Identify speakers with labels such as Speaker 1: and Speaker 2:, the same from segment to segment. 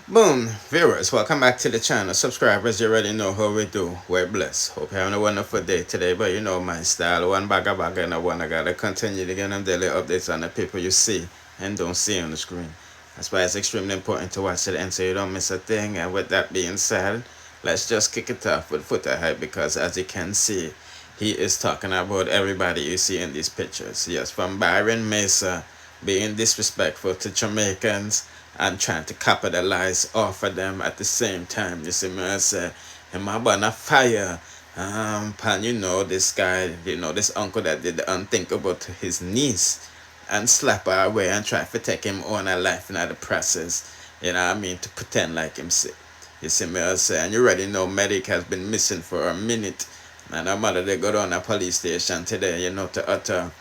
Speaker 1: Boom, viewers, welcome back to the channel. Subscribers, you already know how we do. We're blessed. Hope you're having a wonderful day today. But you know my style. One bag and a one. I gotta continue to get them daily updates on the people you see and don't see on the screen. That's why it's extremely important to watch to the end so you don't miss a thing. And with that being said, let's just kick it off with Foota hype because as you can see, he is talking about everybody you see in these pictures. Yes, from Byron Messia being disrespectful to Jamaicans and trying to capitalize off of them at the same time. You see me, I say, am I on a fire? And you know, this guy, this uncle that did the unthinkable to his niece and slap her away and try to take him on a life in the process. You know what I mean? To pretend like him sick. You see me, I say, and you already know Medikk has been missing for a minute. And her mother, they go down to a police station today, to utter,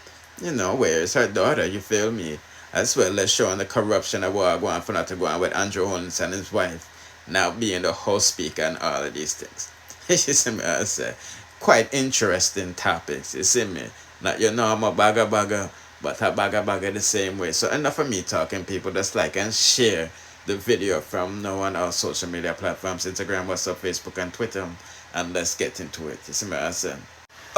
Speaker 1: where's her daughter, you feel me? As well as showing the corruption of what going for not to go on with Andrew Holmes and his wife now being the host speaker and all of these things. You see me, I say, quite interesting topics, you see me? Not I'm a bagger, but a bagger the same way. So enough of me talking, people. Just like and share the video from now on our social media platforms, Instagram, WhatsApp, Facebook, and Twitter. And let's get into it. You see me, I say.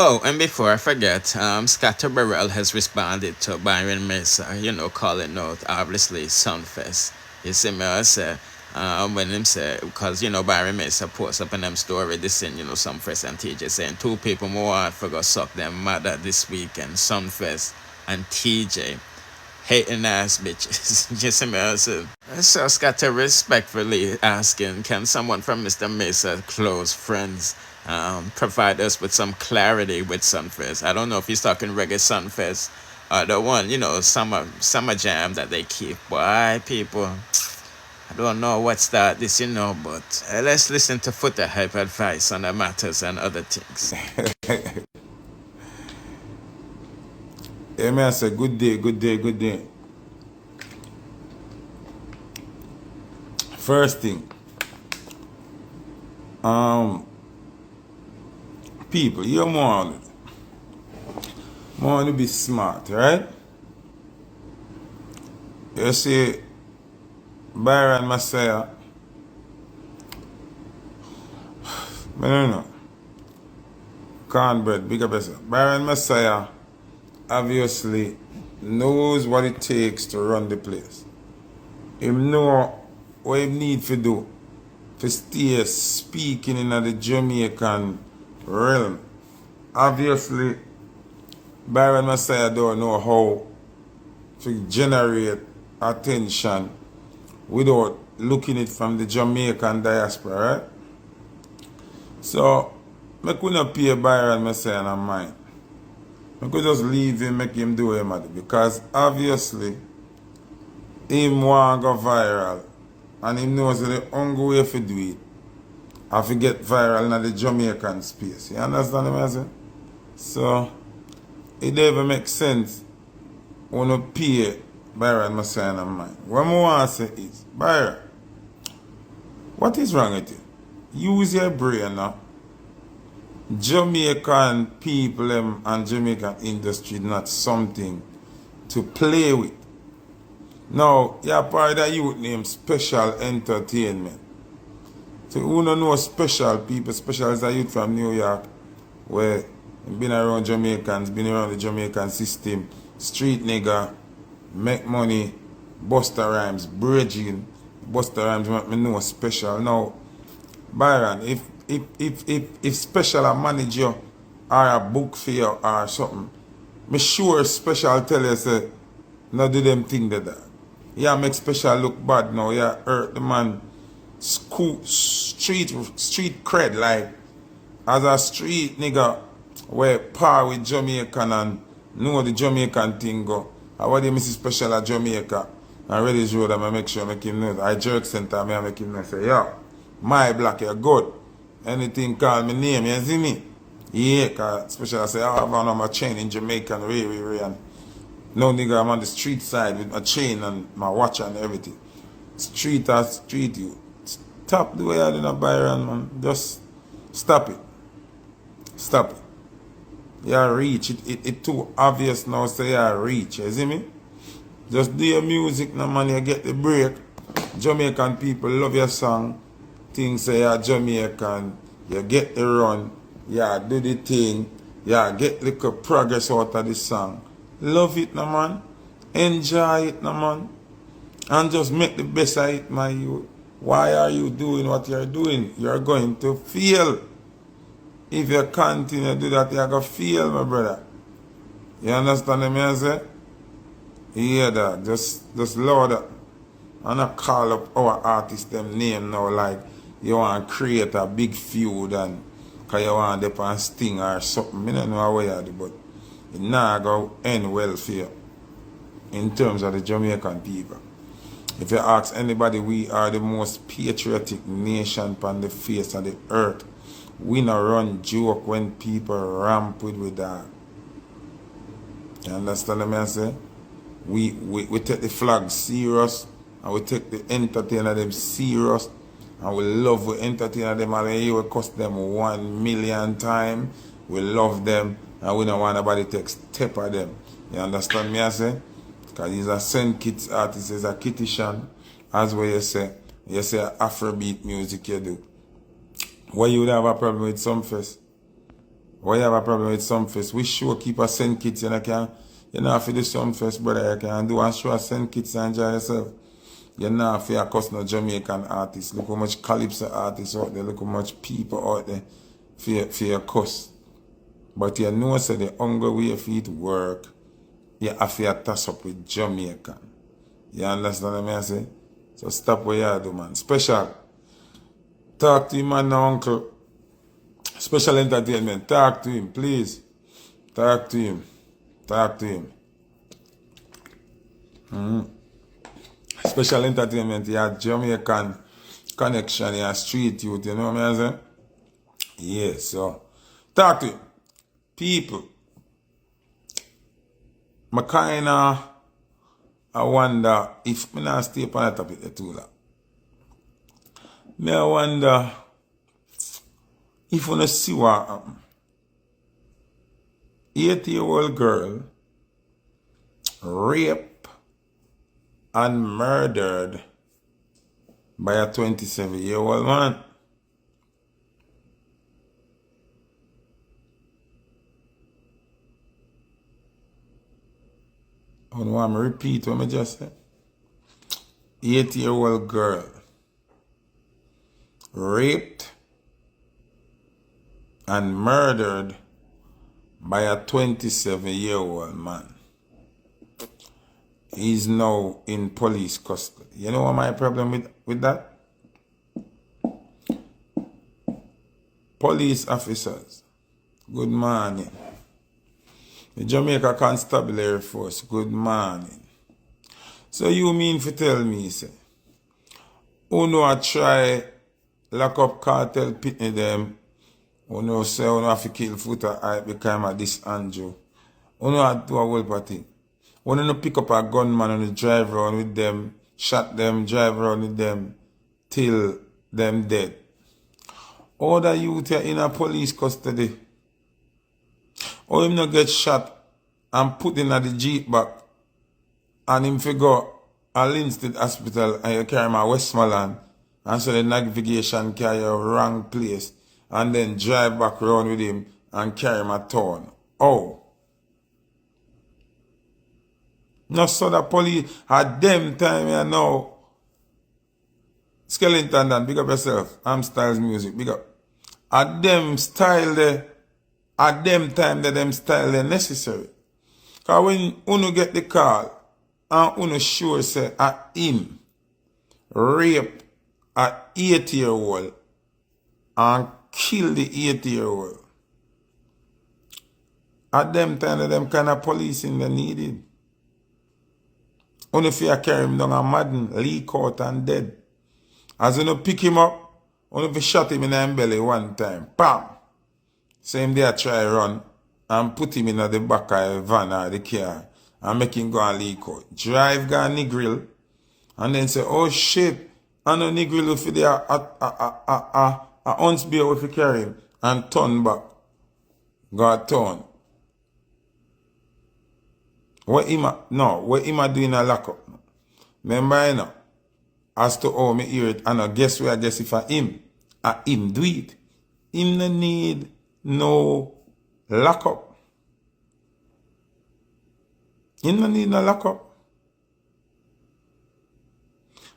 Speaker 1: Oh, and before I forget, Scatter Burrell has responded to Byron Messia, calling out, obviously, Sunfest. You see me, I say, when him say, because, Byron Messia posts up in them story, this thing, Sunfest and TJ saying, two people more hard for go suck them mother this weekend, Sunfest and TJ. Hating ass bitches. You see me, I say. So Scatter respectfully asking, can someone from Mr. Mesa's close friends provide us with some clarity with Sunfest? I don't know if he's talking reggae Sunfest or the one, summer jam that they keep. Why, people? I don't know what's that, but let's listen to Foota hype advice on the matters and other things.
Speaker 2: Yeah, man, I say good day, good day, good day. First thing, people, you want to be smart, right? You see, Byron Messia, I don't know, cornbread, big up yourself. Byron Messia obviously knows what it takes to run the place. He know what he need to do to stay speaking in the Jamaican realm. Obviously, Byron Messia don't know how to generate attention without looking it from the Jamaican diaspora, right? So, I couldn't pay Byron Messia no mind. I could just leave him, make him do him at it. Because obviously, him want to go viral. And he knows that the only way to do it I to get viral in the Jamaican space. You understand what I'm saying? So, it never makes sense when you pay Byron Messia no mind. What I want to say is, Byron, what is wrong with you? Use your brain now. Jamaican people and Jamaican industry not something to play with. Now, you're part of the youth named Special Entertainment. So who don't know Special people? Special is a youth from New York where been around Jamaicans, been around the Jamaican system, street nigga, make money, Busta Rhymes, bridging. Busta Rhymes make me know Special. Now, Byron, if Special a manage you or a book for you or something, me sure Special tell you say, no do them thing that. Yeah, make Special look bad now. Yeah, hurt the man street cred like as a street nigga where par with Jamaican and know the Jamaican thing go. I want to miss Special at Jamaica and ready to road I make sure make him know. I jerk center I make him know say, yeah, my black you're good. Anything call me name, you see me? Yeah, cause Special say, I have on my chain in Jamaican, and no nigga, I'm on the street side with my chain and my watch and everything. Street or street you. Stop the way you're doing a Byron, man. Just stop it. Stop it. You reach. It too obvious now, say you reach. You see me? Just do your music now, man. You get the break. Jamaican people love your song. Things say you're Jamaican. You get the run. You do the thing. You get little progress out of the song. Love it, no man. Enjoy it, no man. And just make the best of it, my youth. Why are you doing what you're doing? You're going to fail. If you continue to do that, you're going to fail, my brother. You understand what I say? Yeah, that. Just load up. And I call up our artist them name now, like you want to create a big feud and because you want to on Sting or something. I don't know how you do, but it not going to end well for you in terms of the Jamaican people. If you ask anybody, we are the most patriotic nation on the face of the earth. We not run joke when people ramp with that. You understand what I say? We take the flag serious and we take the entertainer them serious and we love to entertain them and when you cost them 1 million times, we love them and we don't want nobody to take step of them. You understand me I say? Because he's a St. Kitts artist, he's a Kittishan, as what you say Afrobeat music you do. Why you would have a problem with some fest? Why you have a problem with some fest? We sure keep a St. Kitts and you know if you do some fest, brother, you can do and show a St. Kitts and enjoy yourself. You know if you cost no Jamaican artists. Look how much Calypso artists out there, look how much people out there for your cost. But you know so the hunger way for it work. You have to toss up with Jamaican. You understand what I say? So stop what you do, man. Special. Talk to him, man, now, uncle. Special entertainment. Talk to him, please. Talk to him. Talk to him. Special entertainment. You have Jamaican connection. You have street youth. You know what I say? Yes, so. Talk to him. People. I wonder if I not stay upon that topic too long. I wonder if you see what happened. 80-year-old girl raped and murdered by a 27-year-old man. I don't want to repeat what I just said. 80-year-old girl raped and murdered by a 27-year-old man. He's now in police custody. You know what my problem with that? Police officers, good morning. The Jamaica Constabulary Force, good morning. So you mean to tell me, say, who I try lock up cartel pitney them, who say who have to kill Foota I become a this Andrew. Who have do a whole party. Who no pick up a gunman and drive around with them, shot them, drive around with them till them dead. All the youth are in a police custody. Or him not get shot and put in at the jeep back and him figure a Linstead hospital and you carry him a Westmoreland and so the navigation carry a wrong place and then drive back around with him and carry him a town. Oh. No so the police at them time you know. Skeleton Dan, big up yourself. I'm Styles Music, big up. At them style there. At them time that them style they necessary. Because when uno get the call and uno sure say at him rape a 80-year-old and kill the 80-year-old. At them time that them kind of policing they needed. Uno fear carry him down and madden, leak out and dead. As uno pick him up, uno fi shot him in the belly one time. Bam! Same day I try run and put him in the back of the van or the car and make him go and leak out. Drive go and nigrill and then say, oh shit, I know nigrill for the a ounce beer if you carry him and turn back. Go a turn. What him a doing a lock up? Remember you know, as to how me hear it. And I guess where I guess if I him do it. Him no need no lockup. Him no need no lockup.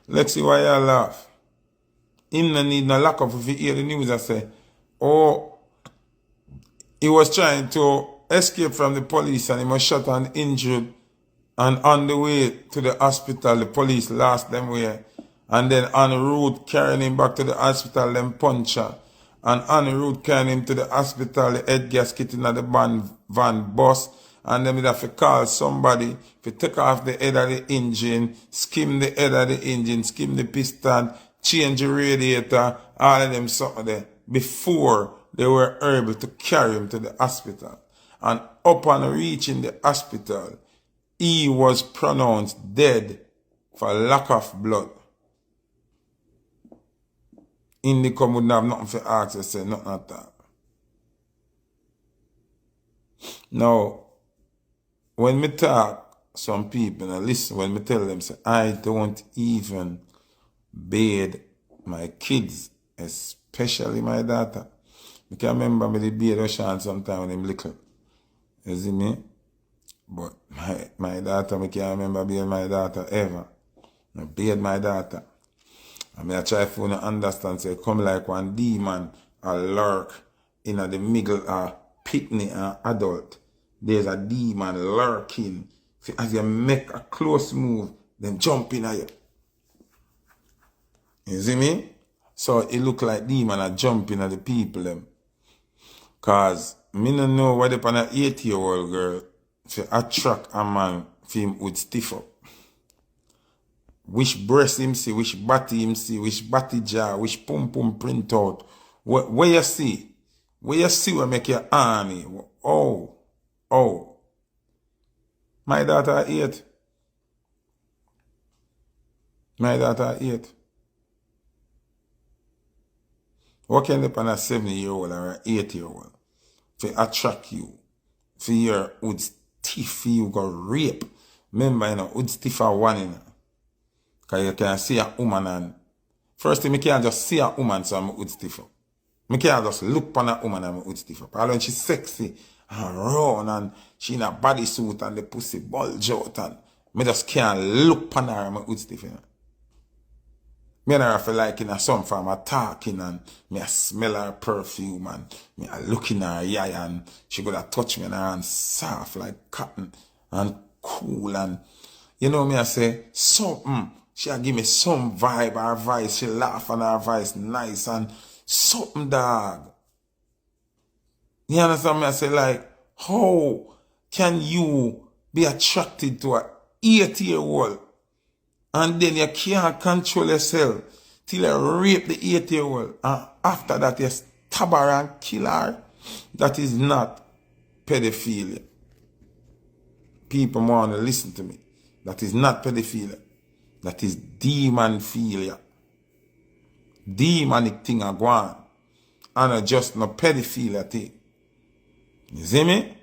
Speaker 2: Let's see why I laugh. Him no need no lockup if you hear the news I say, oh, he was trying to escape from the police and he was shot and injured, and on the way to the hospital the police lost them way, and then on the route carrying him back to the hospital them punch her, and on the route carrying him to the hospital the head gasket in the van bus, and then we have to call somebody to take off the head of the engine, skim the head of the engine, skim the piston, change the radiator, all of them something there, before they were able to carry him to the hospital. And upon reaching the hospital, he was pronounced dead for lack of blood. Indicom wouldn't have nothing for ask to say, nothing at that. Now, when me talk, some people, and listen, when me tell them, say, I don't even bathe my kids, especially my daughter. I can remember me the bathe Oshan sometime when I'm little. You see me? But my daughter, I can't remember being my daughter ever. I bathe my daughter. I try to understand, say, come like one demon or lurk in the middle of picnic and adult. There's a demon lurking. As you make a close move, then jump in at you. You see me? So it look like demon are jumping at the people them. Cause me no know whether upon an 8-year-old girl to attract a man for him would stiff up. Which breast him see, which body him see, which body jaw, which pum pum print out. Where you see? Where you see will make your army. Oh. My daughter 8. My daughter 8. What can happen a 7-year-old or an 8-year-old to attract you? For your would stiff for you go rape. Remember, you know, would stiff for one in. Because you can see a woman and first thing, I can't just see a woman so I'm would stiff up. I can't just look upon a woman and I would stiff up. Although she's sexy and round and she in a bodysuit and the pussy bulge out and I just can't look upon her and I would stiff up. Me and her feel like in a some form of talking and me I smell her perfume and me I look in her eye and she gonna touch me and her hand soft like cotton and cool and you know me I say something. She'll give me some vibe, her voice, she laugh and her voice nice and something dog. You understand me I say like how can you be attracted to a 8-year-old? And then you can't control yourself till you rape the 8-year-old. And after that you stab her and kill her. That is not pedophilia. People want to listen to me. That is not pedophilia. That is demonphilia. Demonic thing are going. And just no pedophilia thing. You see me?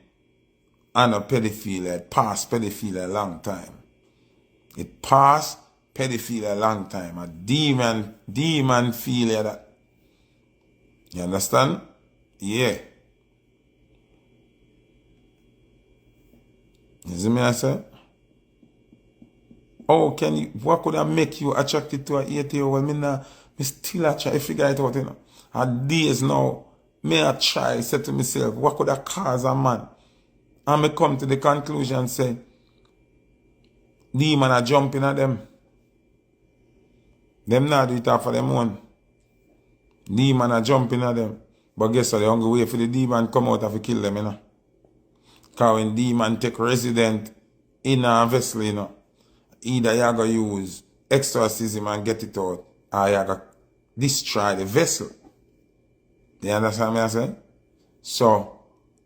Speaker 2: And a pedophilia. It passed pedophilia a long time. It passed pedophilia a long time. A demonphilia that. You understand? Yeah. You see me I say? Oh, can you, what could I make you attracted to a 8-year-old? Me still I try to figure it out, you know. At days now, me I try, say to myself, what could I cause a man? And me come to the conclusion, say, demon are jumping at them. Them not do it off for them own. Demon are jumping at them. But guess what? They only wait for the demon come out and kill them, you know. Because when demon take resident in a vessel, you know, either you go use exorcism and get it out, or you go destroy the vessel. You understand what I'm saying? So,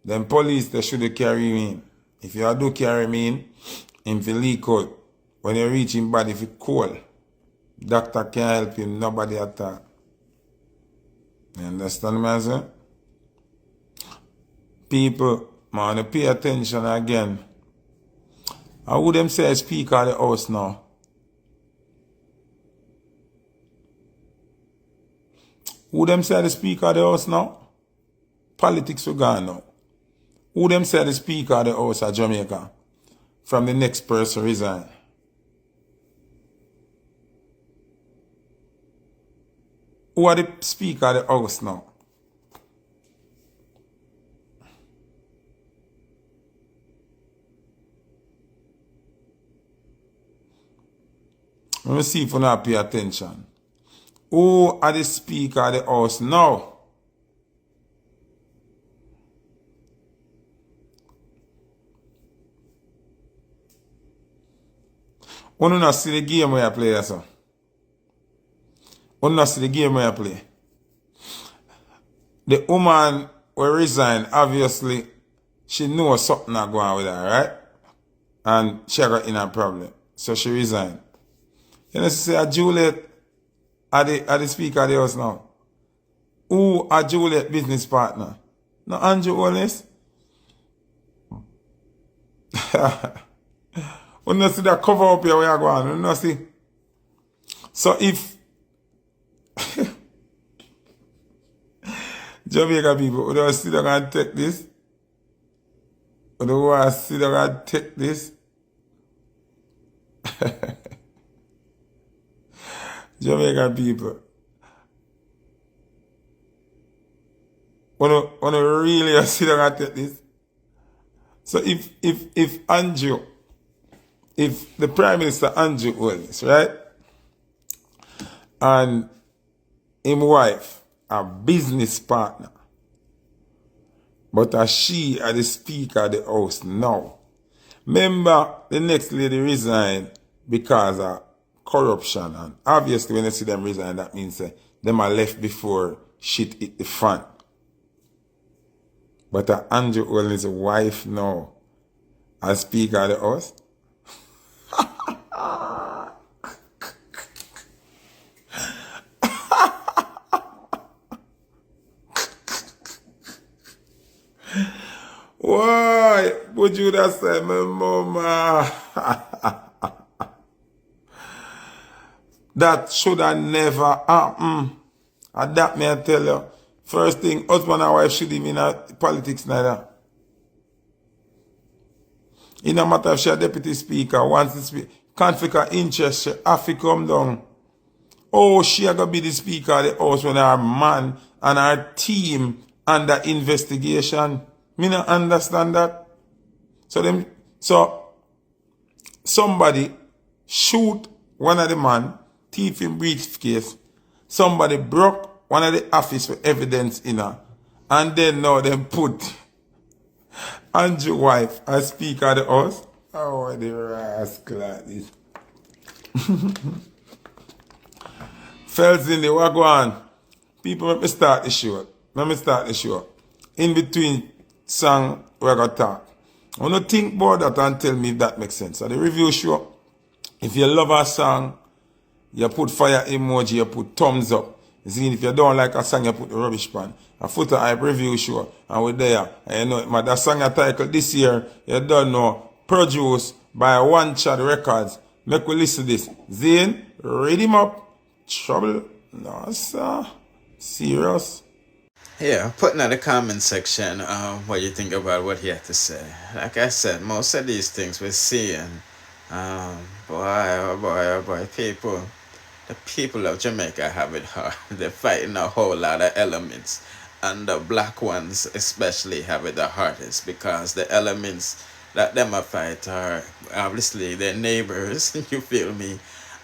Speaker 2: them police, they should carry him in. If you do carry him in, him will leak out. When you reach him body, if it cold, doctor can't help him, nobody attack. You understand what I'm saying? People, man, pay attention again. How would them say speak out the house now? Who them say the Speaker of the House now? Politics we gone now. Who them say the Speaker of the House of Jamaica? From the next person resign. Who are the Speaker of the House now? Let me see if you not pay attention. Who are the Speaker of the House now? You don't see the game where I play, that's all. You don't see the game where I play. The woman will resign, obviously, she knows something not going on with her, right? And she got in a problem. So she resigned. You know, she say, Juliet are the Speaker of the House now. Who are Juliet business partner? No, Andrew Holness. You don't see that cover up here where you go on. You don't see. So if Jamaica people, you don't see they're going to take this. You don't want to see they're going to take this. Jamaican people. When you really see they're going to take this. So if Andrew, if the Prime Minister Andrew Holness, right, and his wife, a business partner, but as she are the Speaker of the House now. Remember, the next lady resigned because of corruption, and obviously when you see them resign, that means them are left before shit hit the fan. But Andrew Holness' wife now, as Speaker of the House. Why would you just say, my mama? That should have never happened. And that may I tell you. First thing, husband and wife should even in politics neither. It no matter if she a deputy speaker, wants to speak, conflict of interest, she have to come down. Oh, she a gonna be the Speaker of the House when her man and her team under investigation. Me not understand that. So somebody shoot one of the man, thief in briefcase. Somebody broke one of the office with evidence in her. And then now them put Andrew's wife as Speaker of the House. Oh, the rascal like this. Fells in the wagwan. People, let me start the show. In between song, we're going to talk. I want to think about that and tell me if that makes sense. So the review show, if you love a song, you put fire emoji, you put thumbs up. See, if you don't like a song, you put the rubbish pan. A Foota hype review show, and we're there. And you know, that song I titled this year, you don't know, produced by One Chad Records. Make we listen to this. Zane, read him up. Trouble? No, sir. Serious?
Speaker 1: Yeah, put in the comment section what you think about what he had to say. Like I said, most of these things we're seeing, people, the people of Jamaica have it hard. They're fighting a whole lot of elements, and the black ones especially have it the hardest because the elements that them a fight are obviously their neighbors, you feel me,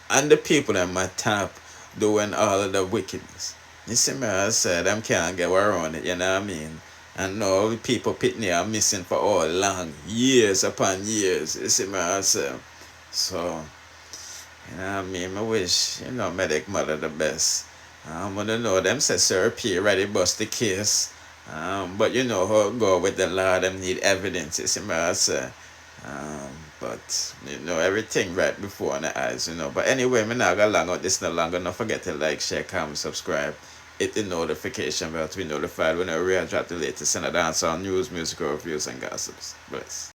Speaker 1: and the people that my top doing all of the wickedness. You see me, I said, them can't get around it, you know what I mean? And now people pitney are missing for all long, years upon years, you see me, I said. So, you know what I mean? I wish, you know, Medikk mother the best. I want to know them say Sir P ready bust the case. But you know how it go with the law, them need evidence, you see me, I say. But you know everything right before on the eyes, you know. But anyway, me not gonna long out this no longer. Don't forget to like, share, comment, subscribe, hit the notification bell to be notified whenever we drop the latest and a dance on news, musical reviews, and gossips. Bless.